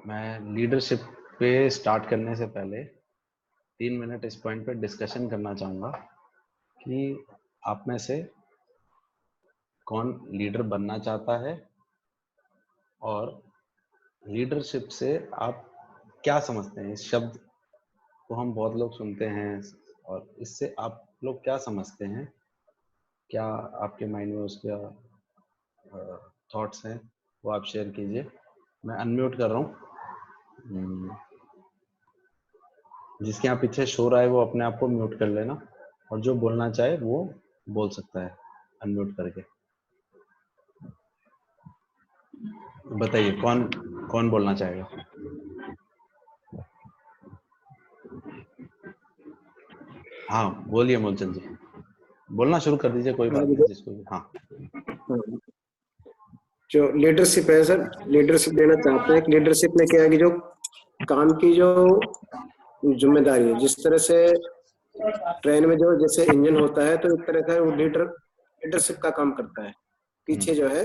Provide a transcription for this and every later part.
मैं लीडरशिप पे स्टार्ट करने से पहले 3 मिनट इस पॉइंट पे डिस्कशन करना चाहूँगा कि आप में से कौन लीडर बनना चाहता है और लीडरशिप से आप क्या समझते हैं। इस शब्द को हम बहुत लोग सुनते हैं और इससे आप लोग क्या समझते हैं, क्या आपके माइंड में उसका थॉट्स हैं, वो आप शेयर कीजिए। मैं अनम्यूट कर रहा हूँ। जिसके यहाँ पीछे शोर आए वो अपने आप को म्यूट कर लेना और जो बोलना चाहे वो बोल सकता है अनम्यूट करके। बताइए कौन कौन बोलना चाहेगा। हाँ बोलिए मूलचंद जी, बोलना शुरू कर दीजिए, कोई बात नहीं जिसको भी। हाँ जो लीडरशिप है सर, लीडरशिप देना चाहते हैं। लीडरशिप में क्या है कि जो काम की जो जिम्मेदारी है, जिस तरह से ट्रेन में जो जैसे इंजन होता है तो एक तरह का वो लीडरशिप का काम करता है। पीछे जो है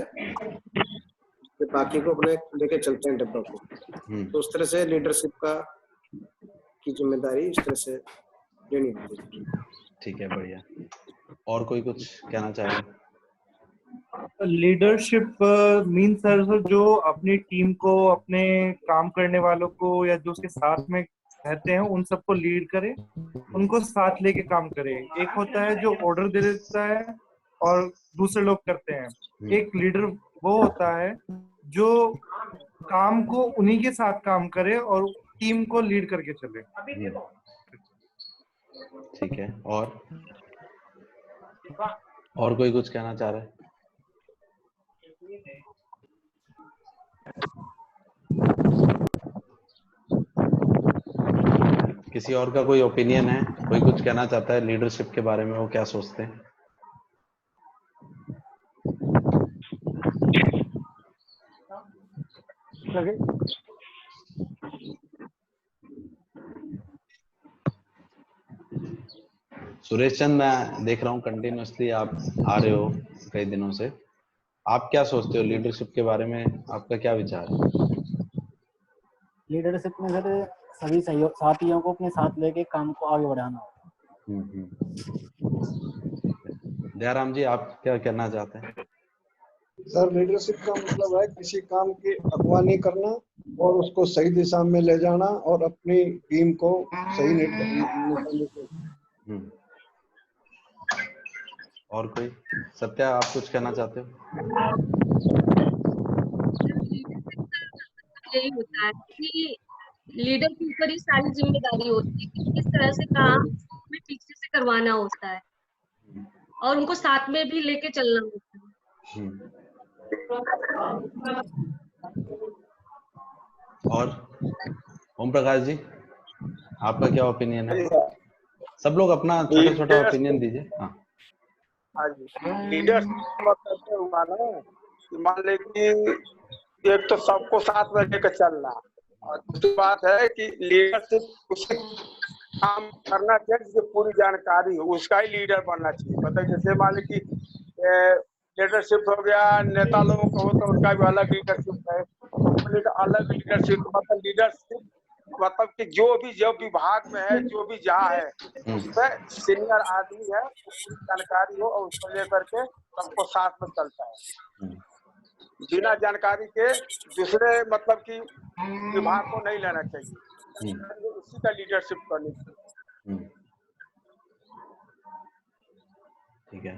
जो बाकी को अपने लेके चलते हैं डब्बा को, तो उस तरह से लीडरशिप का की जिम्मेदारी इस तरह से लेनी होती है। ठीक है, बढ़िया। और कोई कुछ कहना चाहेगा। लीडरशिप मीन सर जो अपनी टीम को, अपने काम करने वालों को या जो उसके साथ में रहते हैं उन सबको लीड करे, उनको साथ लेके काम करे। एक होता है जो ऑर्डर दे देता है और दूसरे लोग करते हैं। एक लीडर वो होता है जो काम को उन्हीं के साथ काम करे और टीम को लीड करके चले। ठीक है, और कोई कुछ कहना चाह रहा है। किसी और का कोई ओपिनियन है, कोई कुछ कहना चाहता है लीडरशिप के बारे में, वो क्या सोचते हैं। सुरेश चंद, मैं देख रहा हूँ कंटिन्यूअसली आप आ रहे हो कई दिनों से। आप क्या सोचते हो लीडरशिप के बारे में, आपका क्या विचार है। लीडरशिप में सर सभी साथियों को अपने साथ लेके काम को आगे बढ़ाना होगा। दयाराम जी, आप क्या कहना चाहते हैं। सर लीडरशिप का मतलब है किसी काम की अगवानी करना और उसको सही दिशा में ले जाना और अपनी टीम को सही निर्देश। और कोई। सत्या, आप कुछ कहना चाहते हो। यही होता है कि लीडर के ऊपर ही सारी जिम्मेदारी होती है कि किस तरह से काम में पीछे से करवाना होता है और उनको साथ में भी लेके चलना होता है। और ओम प्रकाश जी, आपका क्या ओपिनियन है। सब लोग अपना छोटा छोटा ओपिनियन दीजिए। हाँ लीडरशिप करते हुआ ना, मान ले कि एक तो सबको साथ में लेकर चलना, और दूसरी बात है कि लीडरशिप उसे काम करना चाहिए जिसकी पूरी जानकारी हो, उसका ही लीडर बनना चाहिए। मतलब जैसे मान ली कि लीडरशिप हो गया, नेता लोगों को हो तो उनका भी अलग लीडरशिप है, अलग लीडरशिप। मतलब लीडरशिप मतलब कि जो विभाग में है, जो भी जहाँ है, उसमें सीनियर आदमी है, पूरी जानकारी हो और उसको लेकर के सबको साथ में चलता है। बिना जानकारी के दूसरे मतलब कि विभाग को नहीं लेना चाहिए, उसी का लीडरशिप करनी चाहिए। ठीक है,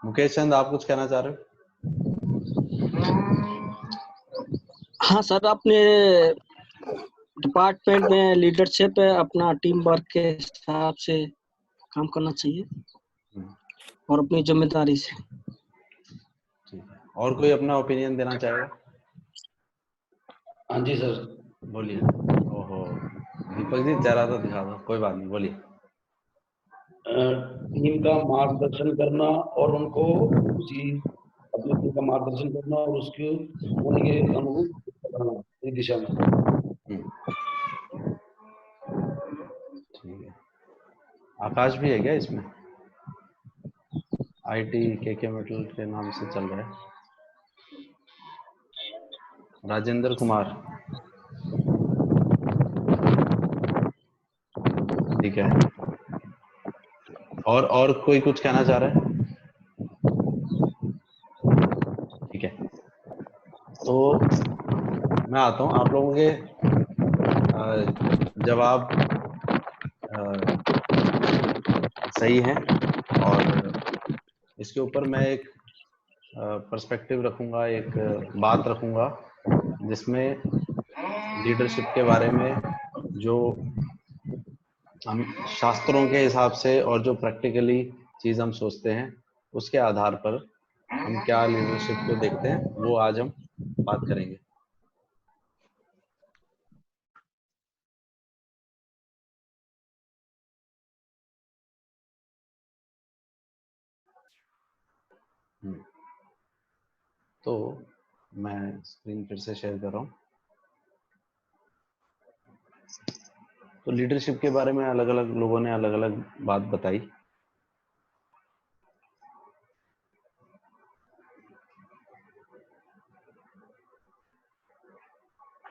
मुकेश चंद, आप कुछ कहना चाह रहे हो। हाँ सर, अपने डिपार्टमेंट में लीडरशिप अपना टीम वर्क के हिसाब से काम करना चाहिए और अपनी जिम्मेदारी से। और कोई अपना ओपिनियन देना चाहेगा। हाँ जी सर, बोलिए। ओहो, दीपक जी चेहरा तो दिखा दो, कोई बात नहीं, बोलिए। टीम का मार्गदर्शन करना और उनको उसी अपनी टीम का मार्गदर्शन करना और उसके होने के अनुरूप करना इस दिशा में। ठीक है, आकाश भी है क्या इसमें। आईटी के मेटल के नाम से चल रहा है। राजेंद्र कुमार, ठीक है, और कोई कुछ कहना चाह रहा है? ठीक है, तो मैं आता हूँ। आप लोगों के जवाब सही है, और इसके ऊपर मैं एक पर्सपेक्टिव रखूंगा, एक बात रखूंगा जिसमें लीडरशिप के बारे में जो हम शास्त्रों के हिसाब से और जो प्रैक्टिकली चीज हम सोचते हैं उसके आधार पर हम क्या लीडरशिप को देखते हैं, वो आज हम बात करेंगे। तो मैं स्क्रीन फिर से शेयर कर रहा हूँ। तो लीडरशिप के बारे में अलग अलग लोगों ने अलग अलग बात बताई।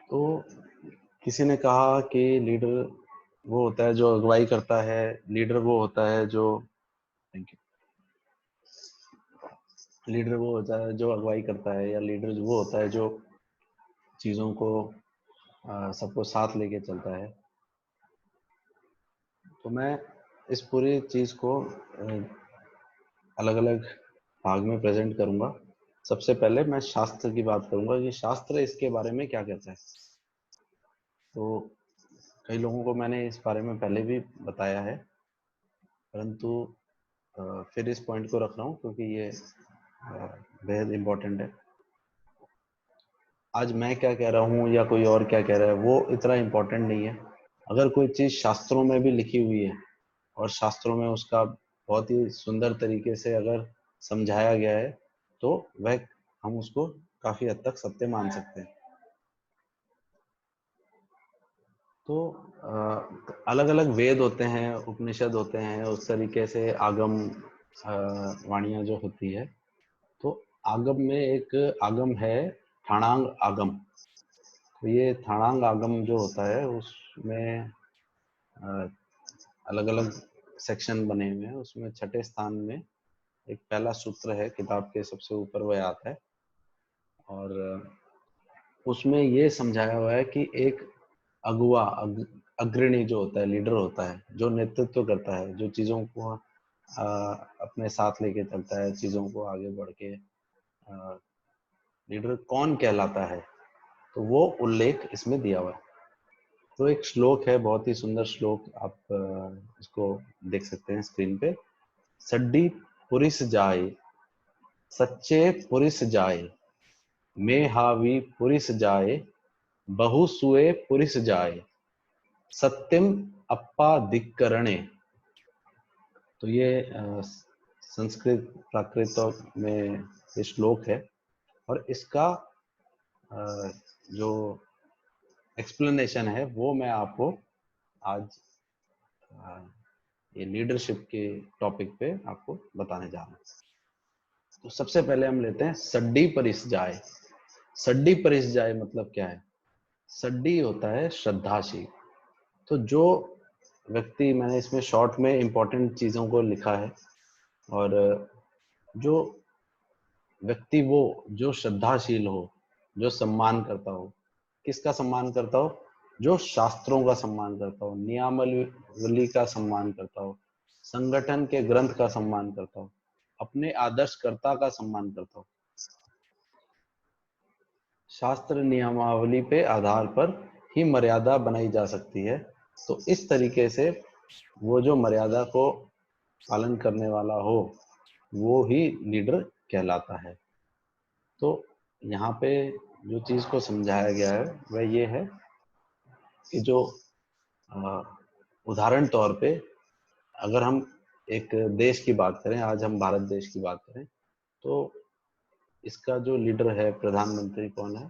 तो किसी ने कहा कि लीडर वो होता है जो अगुवाई करता है, लीडर वो होता है जो, थैंक यू, लीडर वो होता है जो अगुवाई करता है, या लीडर वो होता है जो चीज़ों को सबको साथ लेके चलता है। तो मैं इस पूरी चीज़ को अलग अलग भाग में प्रेजेंट करूंगा। सबसे पहले मैं शास्त्र की बात करूंगा कि शास्त्र इसके बारे में क्या कहता है। तो कई लोगों को मैंने इस बारे में पहले भी बताया है, परंतु फिर इस पॉइंट को रख रहा हूँ क्योंकि ये बेहद इम्पोर्टेंट है। आज मैं क्या कह रहा हूँ या कोई और क्या कह रहा है वो इतना इम्पोर्टेंट नहीं है। अगर कोई चीज़ शास्त्रों में भी लिखी हुई है और शास्त्रों में उसका बहुत ही सुंदर तरीके से अगर समझाया गया है तो वह हम उसको काफी हद तक सत्य मान सकते हैं। तो अलग अलग वेद होते हैं, उपनिषद होते हैं, उस तरीके से आगम वाणियां जो होती है। तो आगम में एक आगम है ठाणांग आगम। तो ये ठाणांग आगम जो होता है उसमें अलग अलग सेक्शन बने हुए हैं। उसमें छठे स्थान में एक पहला सूत्र है, किताब के सबसे ऊपर वह आता है, और उसमें ये समझाया हुआ है कि एक अगुआ अग्रणी जो होता है, लीडर होता है, जो नेतृत्व करता है, जो चीज़ों को अपने साथ लेके चलता है, चीज़ों को आगे बढ़ के, लीडर कौन कहलाता है, तो वो उल्लेख इसमें दिया हुआ है। तो एक श्लोक है, बहुत ही सुंदर श्लोक, आप इसको देख सकते हैं स्क्रीन पे। सड्डी पुरिस जाए, सच्चे पुरिस जाए, में हावी पुरिस जाए, बहु सुए पुरिस जाए, सत्यम अप्पा धिक्करणे। तो ये संस्कृत प्राकृत में ये श्लोक है, और इसका जो एक्सप्लेनेशन है वो मैं आपको आज ये लीडरशिप के टॉपिक पे आपको बताने जा रहा हूँ। तो सबसे पहले हम लेते हैं सड्डी परिस जाए। सड्डी परिस जाए मतलब क्या है? सड्डी होता है श्रद्धाशील। तो जो व्यक्ति, मैंने इसमें शॉर्ट में इंपॉर्टेंट चीज़ों को लिखा है, और जो व्यक्ति वो जो श्रद्धाशील हो, जो सम्मान करता हो, किसका सम्मान करता हो? जो शास्त्रों का सम्मान करता हो, नियमावली का सम्मान करता हो, संगठन के ग्रंथ का सम्मान करता हो, अपने आदर्शकर्ता का सम्मान करता हो। शास्त्र नियमावली पे आधार पर ही मर्यादा बनाई जा सकती है। तो इस तरीके से वो जो मर्यादा को पालन करने वाला हो वो ही लीडर कहलाता है। तो यहाँ पे जो चीज को समझाया गया है वह ये है कि जो उदाहरण तौर पे अगर हम एक देश की बात करें, आज हम भारत देश की बात करें, तो इसका जो लीडर है, प्रधानमंत्री कौन है?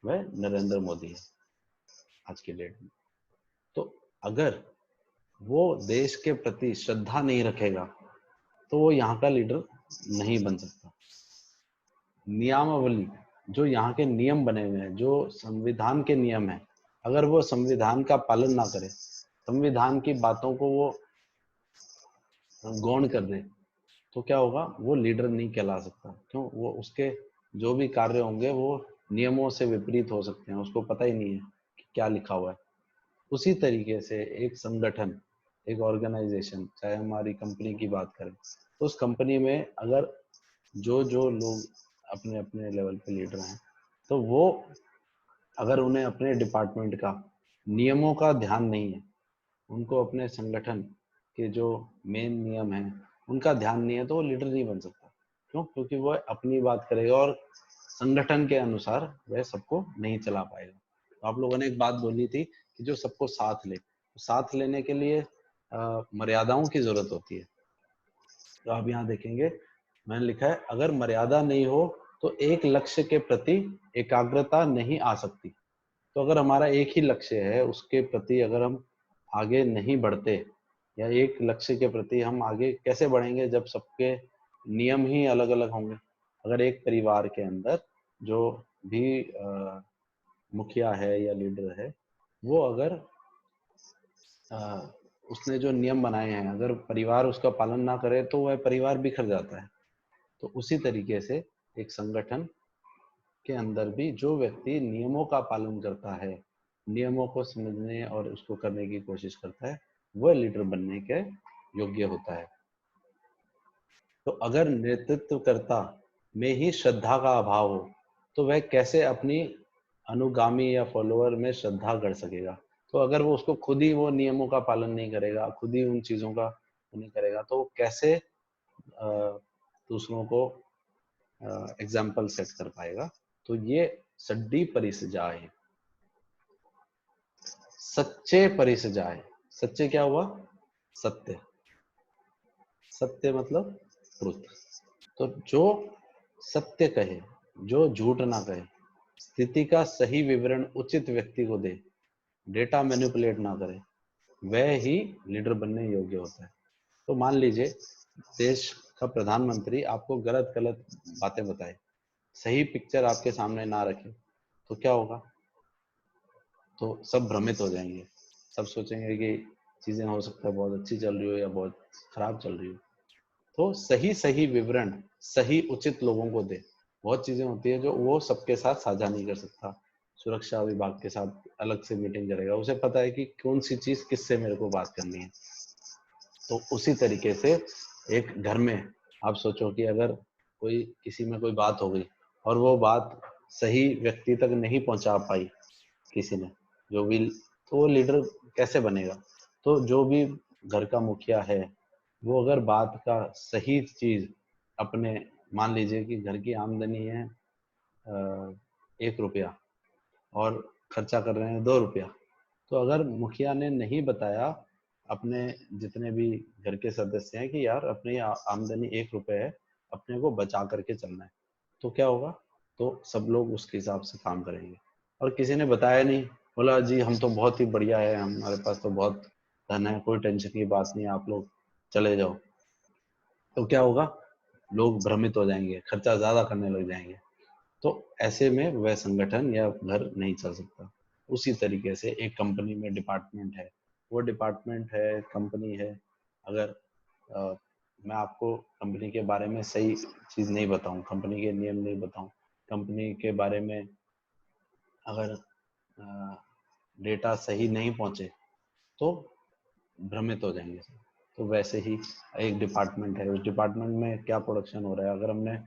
वह नरेंद्र मोदी है आज के डेट में। तो अगर वो देश के प्रति श्रद्धा नहीं रखेगा तो वो यहाँ का लीडर नहीं बन सकता। नियमावली, जो यहाँ के नियम बने हुए हैं, जो संविधान के नियम है, अगर वो संविधान का पालन ना करे संविधान की बातों को वो गौण कर दे, तो क्या होगा, वो लीडर नहीं कहला सकता। क्यों? वो उसके जो भी कार्य होंगे वो नियमों से विपरीत हो सकते हैं, उसको पता ही नहीं है कि क्या लिखा हुआ है। उसी तरीके से एक संगठन, एक ऑर्गेनाइजेशन, चाहे हमारी कंपनी की बात करें, तो उस कंपनी में अगर जो जो लोग अपने अपने लेवल पे लीडर हैं, तो वो अगर उन्हें अपने डिपार्टमेंट का नियमों का ध्यान नहीं है, उनको अपने संगठन के जो मेन नियम हैं उनका ध्यान नहीं है, तो वो लीडर नहीं बन सकता। क्यों? क्योंकि वो अपनी बात करेगा और संगठन के अनुसार वह सबको नहीं चला पाएगा। तो आप लोगों ने एक बात बोली थी कि जो सबको साथ ले, तो साथ लेने के लिए मर्यादाओं की जरूरत होती है। तो आप यहाँ देखेंगे मैंने लिखा है, अगर मर्यादा नहीं हो तो एक लक्ष्य के प्रति एकाग्रता नहीं आ सकती। तो अगर हमारा एक ही लक्ष्य है, उसके प्रति अगर हम आगे नहीं बढ़ते, या एक लक्ष्य के प्रति हम आगे कैसे बढ़ेंगे जब सबके नियम ही अलग अलग होंगे। अगर एक परिवार के अंदर जो भी मुखिया है या लीडर है, वो अगर उसने जो नियम बनाए हैं, अगर परिवार उसका पालन ना करे तो वह परिवार बिखर जाता है। तो उसी तरीके से एक संगठन के अंदर भी जो व्यक्ति नियमों का पालन करता है, नियमों को समझने और उसको करने की कोशिश करता है, वह लीडर बनने के योग्य होता है। तो अगर नेतृत्वकर्ता में ही श्रद्धा का अभाव हो, तो वह कैसे अपनी अनुगामी या फॉलोअर में श्रद्धा कर सकेगा। तो अगर वो उसको खुद ही वो नियमों का पालन नहीं करेगा, खुद ही उन चीजों का नहीं करेगा, तो वो कैसे दूसरों को एग्जाम्पल सेट कर पाएगा। तो ये सड्डी परिसजाए, सच्चे परिसजाए। सच्चे क्या हुआ? सत्य। सत्य मतलब ट्रुथ। तो जो सत्य कहे, जो झूठ ना कहे, स्थिति का सही विवरण उचित व्यक्ति को दे, डेटा मैनिपुलेट ना करे, वह ही लीडर बनने योग्य होता है। तो मान लीजिए देश का प्रधानमंत्री आपको गलत गलत बातें बताए, सही पिक्चर आपके सामने ना रखे, तो क्या होगा? तो सब भ्रमित हो जाएंगे, सब सोचेंगे कि चीजें हो सकता है बहुत अच्छी चल रही हो या बहुत खराब चल रही हो। तो सही सही विवरण सही उचित लोगों को दे। बहुत चीजें होती है जो वो सबके साथ साझा नहीं कर सकता, सुरक्षा विभाग के साथ अलग से मीटिंग करेगा, उसे पता है कि कौन सी चीज किससे मेरे को बात करनी है। तो उसी तरीके से एक घर में आप सोचो कि अगर कोई किसी में कोई बात हो गई और वो बात सही व्यक्ति तक नहीं पहुंचा पाई किसी ने, जो भी, तो वो लीडर कैसे बनेगा? तो जो भी घर का मुखिया है, वो अगर बात का सही चीज अपने, मान लीजिए कि घर की आमदनी है 1 रुपया और खर्चा कर रहे हैं 2 रुपया, तो अगर मुखिया ने नहीं बताया अपने जितने भी घर के सदस्य हैं कि यार अपनी आमदनी 1 रुपये है, अपने को बचा करके चलना है, तो क्या होगा? तो सब लोग उसके हिसाब से काम करेंगे। और किसी ने बताया नहीं, बोला जी हम तो बहुत ही बढ़िया है, हमारे पास तो बहुत धन है, कोई टेंशन की बात नहीं, आप लोग चले जाओ, तो क्या होगा? लोग भ्रमित हो जाएंगे, खर्चा ज्यादा करने लग जाएंगे। तो ऐसे में वह संगठन या घर नहीं चल सकता। उसी तरीके से एक कंपनी में डिपार्टमेंट है, वो डिपार्टमेंट है, कंपनी है, अगर मैं आपको कंपनी के बारे में सही चीज नहीं बताऊं, कंपनी के नियम नहीं बताऊं, कंपनी के बारे में अगर डेटा सही नहीं पहुंचे, तो भ्रमित हो जाएंगे। तो वैसे ही एक डिपार्टमेंट है, उस डिपार्टमेंट में क्या प्रोडक्शन हो रहा है, अगर हमने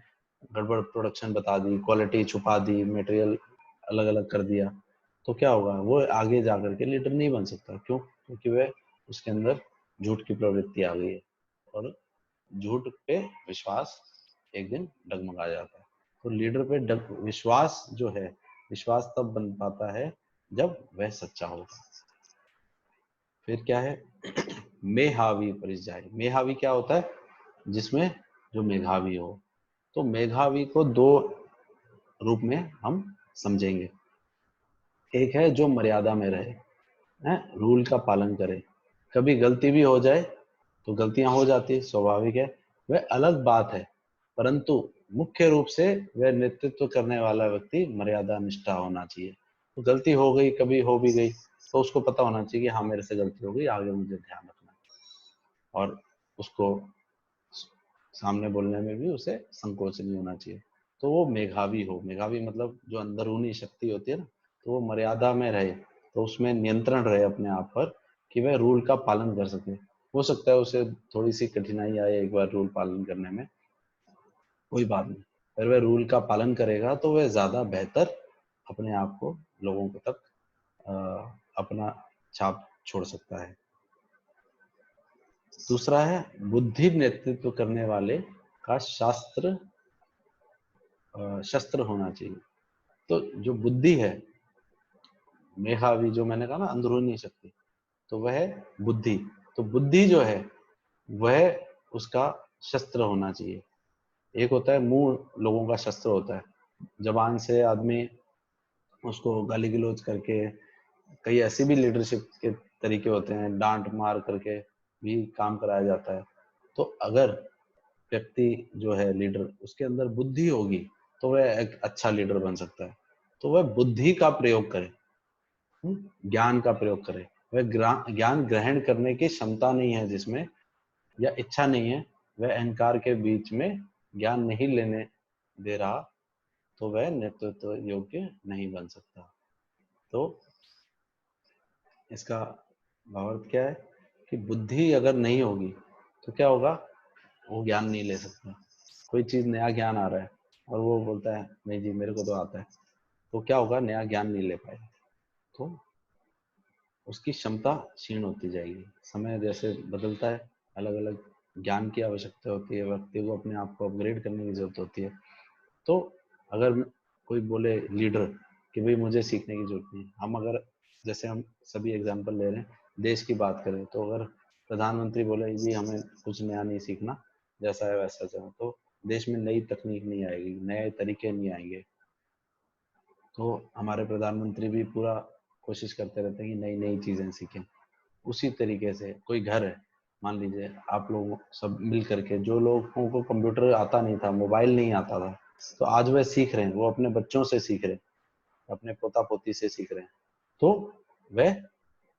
गड़बड़ प्रोडक्शन बता दी, क्वालिटी छुपा दी, मटेरियल अलग अलग कर दिया, तो क्या होगा? वो आगे जाकर के लीडर नहीं बन सकता। क्यों? क्योंकि वह उसके अंदर झूठ की प्रवृत्ति आ गई है, और झूठ पे विश्वास एक दिन डगमगा जाता है। तो लीडर पे विश्वास जो है, विश्वास तब बन पाता है जब वह सच्चा होगा। फिर क्या है? मेधावी परिचय। मेधावी क्या होता है? जिसमें जो मेधावी हो। तो मेधावी को 2 रूप में हम समझेंगे। एक है जो मर्यादा में रहे, रूल का पालन करे, कभी गलती भी हो जाए तो गलतियां हो जाती है, स्वाभाविक है, वह अलग बात है, परंतु मुख्य रूप से वह नेतृत्व करने वाला व्यक्ति मर्यादा निष्ठा होना चाहिए। तो गलती हो गई, कभी हो भी गई, तो उसको पता होना चाहिए कि हाँ मेरे से गलती हो गई, आगे मुझे ध्यान रखना है, और उसको सामने बोलने में भी उसे संकोच नहीं होना चाहिए। तो वो मेधावी हो, मेधावी मतलब जो अंदरूनी शक्ति होती है ना, तो वो मर्यादा में रहे, तो उसमें नियंत्रण रहे अपने आप पर कि वह रूल का पालन कर सके। हो सकता है उसे थोड़ी सी कठिनाई आए एक बार रूल पालन करने में, कोई बात नहीं, अगर वह रूल का पालन करेगा तो वह ज्यादा बेहतर अपने आप को लोगों को तक अपना छाप छोड़ सकता है। दूसरा है बुद्धि नेतृत्व करने वाले का शस्त्र होना चाहिए। तो जो बुद्धि है, मेधावी, जो मैंने कहा ना अंदरूनी शक्ति, तो वह बुद्धि, तो बुद्धि जो है वह उसका शस्त्र होना चाहिए। एक होता है मुंह लोगों का शस्त्र होता है, जबान से आदमी उसको गाली गलौज करके, कई ऐसी भी लीडरशिप के तरीके होते हैं, डांट मार करके भी काम कराया जाता है। तो अगर व्यक्ति जो है लीडर, उसके अंदर बुद्धि होगी तो वह एक अच्छा लीडर बन सकता है। तो वह बुद्धि का प्रयोग करे, ज्ञान का प्रयोग करे। वह ज्ञान ग्रहण करने की क्षमता नहीं है जिसमें, या इच्छा नहीं है, वह अहंकार के बीच में ज्ञान नहीं लेने दे रहा, तो वह नेतृत्व योग्य नहीं बन सकता। तो इसका भावार्थ क्या है कि बुद्धि अगर नहीं होगी तो क्या होगा, वो ज्ञान नहीं ले सकता। कोई चीज नया ज्ञान आ रहा है और वो बोलता है नहीं जी मेरे को तो आता है, तो क्या होगा, नया ज्ञान नहीं ले पाएगा, तो उसकी क्षमता क्षीण होती जाएगी। समय जैसे बदलता है, अलग अलग ज्ञान की आवश्यकता होती है, व्यक्ति को अपने आप को अपग्रेड करने की जरूरत होती है। तो अगर कोई बोले लीडर कि भाई मुझे सीखने की जरूरत नहीं, हम अगर जैसे हम सभी एग्जांपल ले रहे हैं, देश की बात करें, तो अगर प्रधानमंत्री बोले जी हमें कुछ नया नहीं सीखना, जैसा है वैसा चलो, तो देश में नई तकनीक नहीं आएगी, नए तरीके नहीं आएंगे। तो हमारे प्रधानमंत्री भी पूरा कोशिश करते रहते हैं कि नई नई चीजें सीखें। उसी तरीके से कोई घर है, मान लीजिए आप लोग सब मिल करके, जो लोगों को कंप्यूटर आता नहीं था, मोबाइल नहीं आता था, तो आज वह सीख रहे हैं, वो अपने बच्चों से सीख रहे हैं, अपने पोता पोती से सीख रहे हैं, तो वह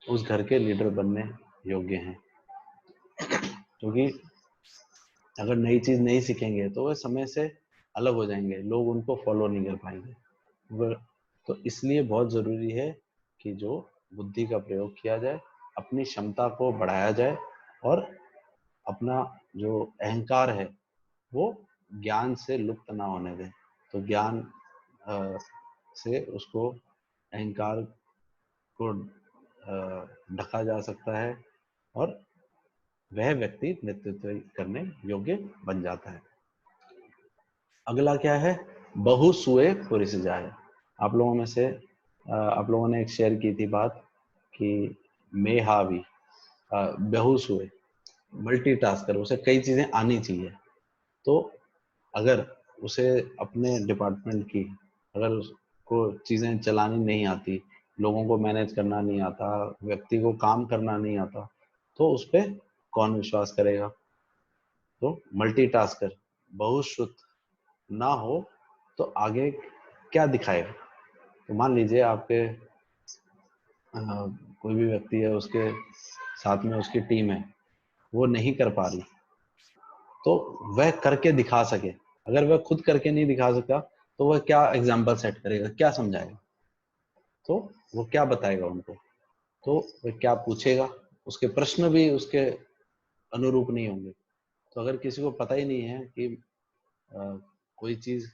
उस घर के लीडर बनने योग्य हैं। क्योंकि अगर नई चीज नहीं सीखेंगे तो वह समय से अलग हो जाएंगे, लोग उनको फॉलो नहीं कर पाएंगे। तो इसलिए बहुत जरूरी है कि जो बुद्धि का प्रयोग किया जाए, अपनी क्षमता को बढ़ाया जाए, और अपना जो अहंकार है वो ज्ञान से लुप्त ना होने दें। तो ज्ञान से उसको, अहंकार को ढका जा सकता है और वह व्यक्ति नेतृत्व करने योग्य बन जाता है। अगला क्या है, बहुसुए पुरिस जाए। आप लोगों में से आप लोगों ने एक शेयर की थी बात कि मेधावी, बहुसुए, मल्टीटास्कर, उसे कई चीजें आनी चाहिए। तो अगर उसे अपने डिपार्टमेंट की, अगर उसको चीजें चलानी नहीं आती, लोगों को मैनेज करना नहीं आता, व्यक्ति को काम करना नहीं आता, तो उस पर कौन विश्वास करेगा। तो मल्टीटास्कर, बहुश्रुत ना हो तो आगे क्या दिखाएगा। तो मान लीजिए आपके कोई भी व्यक्ति है, उसके साथ में उसकी टीम है, वो नहीं कर पा रही, तो वह करके दिखा सके। अगर वह खुद करके नहीं दिखा सकता तो वह क्या एग्जाम्पल सेट करेगा, क्या समझाएगा, तो वो क्या बताएगा उनको, तो वह क्या पूछेगा, उसके प्रश्न भी उसके अनुरूप नहीं होंगे। तो अगर किसी को पता ही नहीं है कि कोई चीज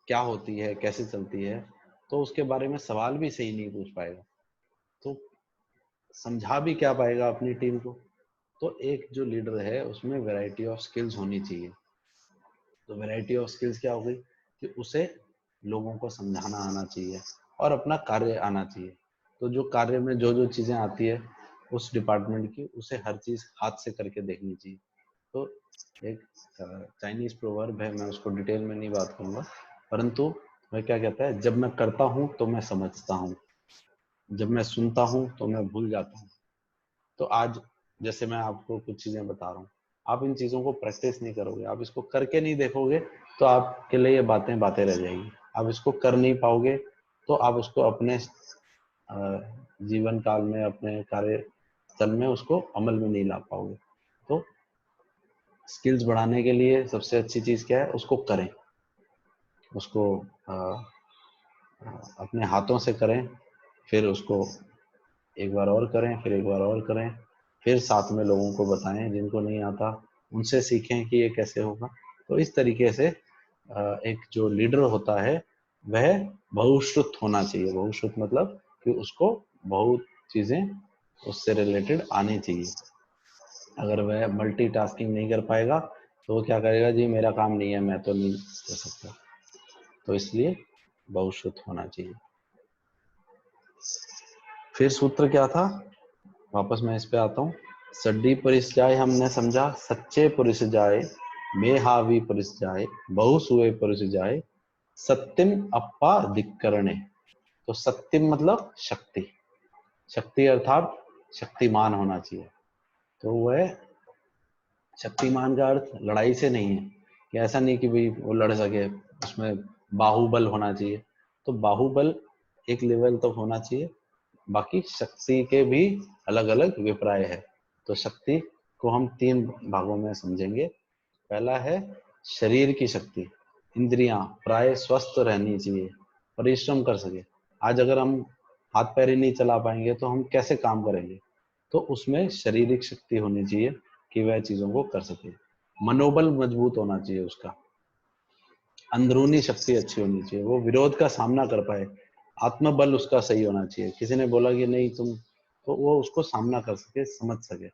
क्या होती है, कैसे चलती है, तो उसके बारे में सवाल भी सही नहीं पूछ पाएगा, तो समझा भी क्या पाएगा अपनी टीम को। तो एक जो लीडर है उसमें वैरायटी ऑफ स्किल्स होनी चाहिए। तो वैरायटी ऑफ स्किल्स क्या हो गई कि उसे लोगों को समझाना आना चाहिए और अपना कार्य आना चाहिए। तो जो कार्य में जो जो चीजें आती है उस डिपार्टमेंट की, उसे हर चीज हाथ से करके देखनी चाहिए। तो एक चाइनीज प्रोवर्ब है, मैं उसको डिटेल में नहीं बात करूंगा, परंतु वह क्या कहता है, जब मैं करता हूं तो मैं समझता हूँ, जब मैं सुनता हूँ तो मैं भूल जाता हूँ। तो आज जैसे मैं आपको कुछ चीजें बता रहा हूँ, आप इन चीजों को प्रैक्टिस नहीं करोगे, आप इसको करके नहीं देखोगे, तो आपके लिए ये बातें बातें रह जाएगी। आप इसको कर नहीं पाओगे तो आप उसको अपने जीवन काल में, अपने कार्यस्थल में उसको अमल में नहीं ला पाओगे। तो स्किल्स बढ़ाने के लिए सबसे अच्छी चीज क्या है, उसको करें, उसको अपने हाथों से करें, फिर उसको एक बार और करें, फिर एक बार और करें, फिर साथ में लोगों को बताएं जिनको नहीं आता, उनसे सीखें कि ये कैसे होगा। तो इस तरीके से एक जो लीडर होता है वह बहुश्रुत होना चाहिए। बहुश्रुत मतलब कि उसको बहुत चीजें उससे रिलेटेड आनी चाहिए। अगर वह मल्टीटास्किंग नहीं कर पाएगा तो वो क्या करेगा, जी मेरा काम नहीं है, मैं तो नहीं कर सकता। तो इसलिए बहुश्रुत होना चाहिए। फिर सूत्र क्या था, वापस मैं इस पे आता हूँ। सड्डी परिस जाए हमने समझा, सच्चे पुरुष जाए, मेहावी पुरुष जाए, बहुसुए पुरुष जाए, सत्यम अप्पा धिक्करणे। तो सत्यम मतलब शक्ति, शक्ति अर्थात शक्तिमान होना चाहिए। तो वह शक्तिमान का अर्थ लड़ाई से नहीं है कि ऐसा नहीं कि भाई वो लड़ सके, उसमें बाहुबल होना चाहिए। तो बाहुबल एक लेवल तक होना चाहिए, बाकी शक्ति के भी अलग अलग विपर्य है। तो शक्ति को हम 3 भागों में समझेंगे। पहला है शरीर की शक्ति, इंद्रियां प्राय स्वस्थ रहनी चाहिए, परिश्रम कर सके। आज अगर हम हाथ पैर ही नहीं चला पाएंगे तो हम कैसे काम करेंगे। तो उसमें शारीरिक शक्ति होनी चाहिए कि वह चीजों को कर सके। मनोबल मजबूत होना चाहिए उसका, अंदरूनी शक्ति अच्छी होनी चाहिए, वो विरोध का सामना कर पाए, आत्मबल उसका सही होना चाहिए। किसी ने बोला कि नहीं तुम, तो वो उसको सामना कर सके, समझ सके।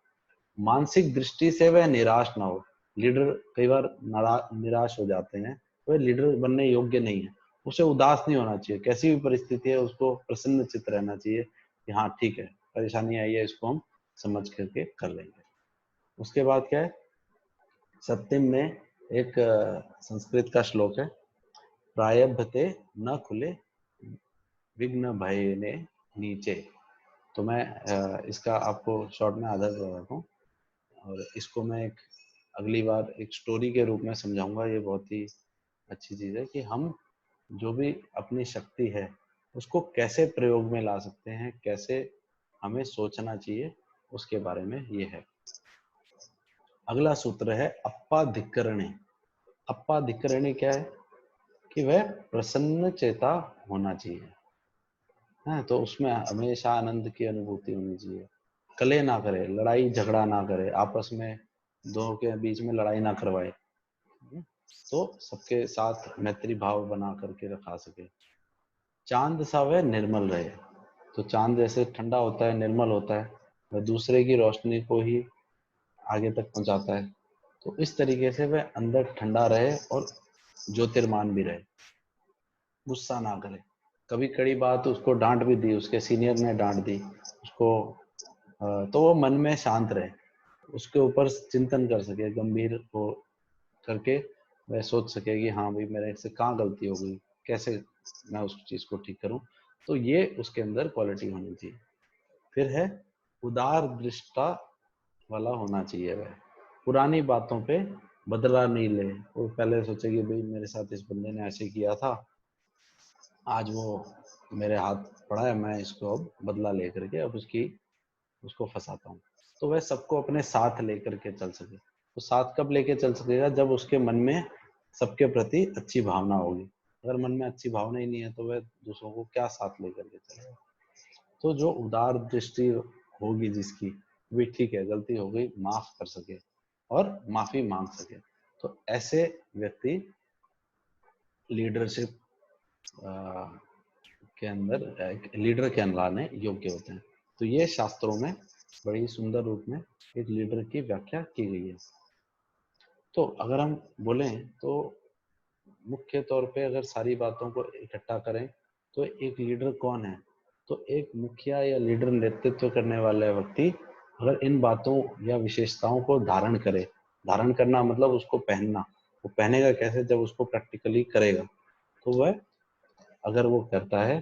मानसिक दृष्टि से वह निराश ना हो। लीडर कई बार निराश हो जाते हैं, वह लीडर बनने योग्य नहीं है। उसे उदास नहीं होना चाहिए, कैसी भी परिस्थिति है उसको प्रसन्न चित्त रहना चाहिए कि हाँ ठीक है, परेशानी आई है, इसको हम समझ करके कर लेंगे। उसके बाद क्या है, सत्यम में एक संस्कृत का श्लोक है, प्रायभते न खुले विघ्न भय ने नीचे। तो मैं इसका आपको शॉर्ट में आधा बताता हूँ, और इसको मैं एक अगली बार एक स्टोरी के रूप में समझाऊंगा। ये बहुत ही अच्छी चीज है कि हम जो भी अपनी शक्ति है उसको कैसे प्रयोग में ला सकते हैं, कैसे हमें सोचना चाहिए, उसके बारे में ये है। अगला सूत्र है अप्पाधिकरणे। अप्पाधिकरणे क्या है कि वह प्रसन्न चेता होना चाहिए। हाँ, तो उसमें हमेशा आनंद की अनुभूति होनी चाहिए। कले ना करे, लड़ाई झगड़ा ना करे, आपस में दो के बीच में लड़ाई ना करवाए, तो सबके साथ मैत्री भाव बना करके रखा सके। चांद सा वह निर्मल रहे। तो चांद जैसे ठंडा होता है, निर्मल होता है, वह दूसरे की रोशनी को ही आगे तक पहुंचाता है। तो इस तरीके से वह अंदर ठंडा रहे और ज्योतिर्मान भी रहे, गुस्सा ना करे। कभी कड़ी बात उसको डांट भी दी, उसके सीनियर ने डांट दी उसको, तो वो मन में शांत रहे, उसके ऊपर चिंतन कर सके, गंभीर हो करके वह सोच सके कि हाँ भाई मेरे से कहाँ गलती हो गई, कैसे मैं उस चीज को ठीक करूं। तो ये उसके अंदर क्वालिटी होनी चाहिए। फिर है उदार दृष्टा वाला होना चाहिए। वह पुरानी बातों पे बदला नहीं ले। वो पहले सोचे कि भाई मेरे साथ इस बंदे ने ऐसे किया था, आज वो मेरे हाथ पड़ा है, मैं इसको अब बदला लेकर के अब उसको फंसाता हूँ। तो वह सबको अपने साथ लेकर के चल सके। तो साथ कब लेके चल सकेगा, जब उसके मन में सबके प्रति अच्छी भावना होगी। अगर मन में अच्छी भावना ही नहीं है तो वह दूसरों को क्या साथ लेकर के चलेगा। तो जो उदार दृष्टि होगी जिसकी, भी ठीक है गलती हो गई, माफ कर सके और माफी मांग सके, तो ऐसे व्यक्ति लीडरशिप के अंदर लीडर के कहलाने योग्य होते हैं। तो ये शास्त्रों में बड़ी सुंदर रूप में एक लीडर की व्याख्या की गई है। तो अगर हम बोलें तो मुख्य तौर पे अगर सारी बातों को इकट्ठा करें तो एक लीडर कौन है, तो एक मुखिया या लीडर नेतृत्व करने वाला व्यक्ति अगर इन बातों या विशेषताओं को धारण करे, धारण करना मतलब उसको पहनना, वो पहनेगा कैसे, जब उसको प्रैक्टिकली करेगा, तो वह अगर वो करता है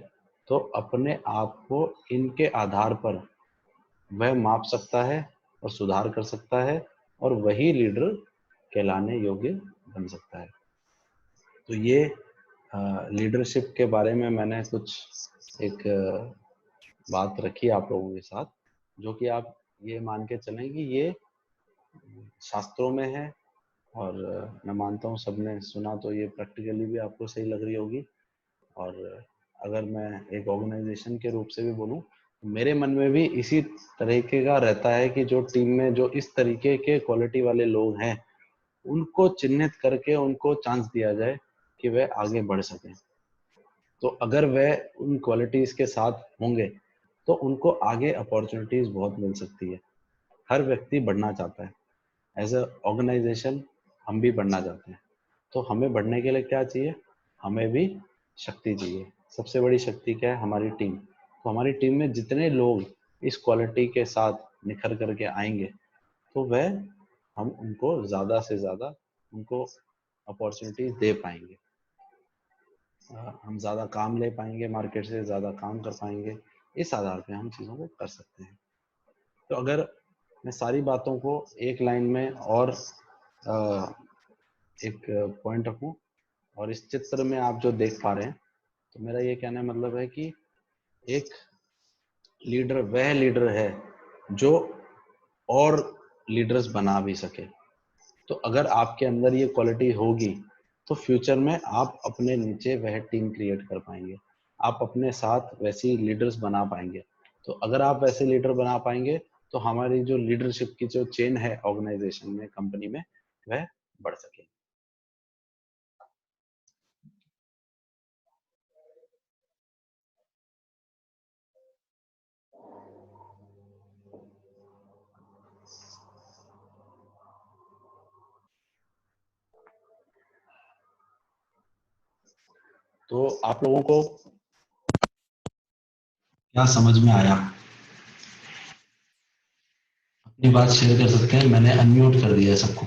तो अपने आप को इनके आधार पर वह माप सकता है और सुधार कर सकता है, और वही लीडर कहलाने योग्य बन सकता है। तो ये लीडरशिप के बारे में मैंने कुछ एक बात रखी आप लोगों के साथ, जो कि आप ये मान के चलें कि ये शास्त्रों में है, और मैं मानता हूँ सबने सुना, तो ये प्रैक्टिकली भी आपको सही लग रही होगी। और अगर मैं एक ऑर्गेनाइजेशन के रूप से भी बोलूँ, मेरे मन में भी इसी तरीके का रहता है कि जो टीम में जो इस तरीके के क्वालिटी वाले लोग हैं, उनको चिन्हित करके उनको चांस दिया जाए कि वह आगे बढ़ सकें। तो अगर वह उन क्वालिटीज के साथ होंगे तो उनको आगे अपॉर्चुनिटीज बहुत मिल सकती है। हर व्यक्ति बढ़ना चाहता है, एज अ ऑर्गेनाइजेशन हम भी बढ़ना चाहते हैं। तो हमें बढ़ने के लिए क्या चाहिए? हमें भी शक्ति चाहिए। सबसे बड़ी शक्ति क्या है? हमारी टीम। तो हमारी टीम में जितने लोग इस क्वालिटी के साथ निखर करके आएंगे, तो वह हम उनको ज़्यादा से ज़्यादा उनको अपॉर्चुनिटीज दे पाएंगे। हम ज़्यादा काम ले पाएंगे, मार्केट से ज़्यादा काम कर पाएंगे। इस आधार पे हम चीज़ों को कर सकते हैं। तो अगर मैं सारी बातों को एक लाइन में और एक पॉइंट रखूं, और इस चित्र में आप जो देख पा रहे हैं, तो मेरा ये कहने का मतलब है कि एक लीडर वह लीडर है जो और लीडर्स बना भी सके। तो अगर आपके अंदर ये क्वालिटी होगी, तो फ्यूचर में आप अपने नीचे वह टीम क्रिएट कर पाएंगे, आप अपने साथ वैसी लीडर्स बना पाएंगे। तो अगर आप वैसे लीडर बना पाएंगे, तो हमारी जो लीडरशिप की जो चेन है ऑर्गेनाइजेशन में, कंपनी में, वह बढ़ सकेगी। तो आप लोगों को क्या समझ में आया? अपनी बात शेयर कर सकते हैं। मैंने अनम्यूट कर दिया है सबको।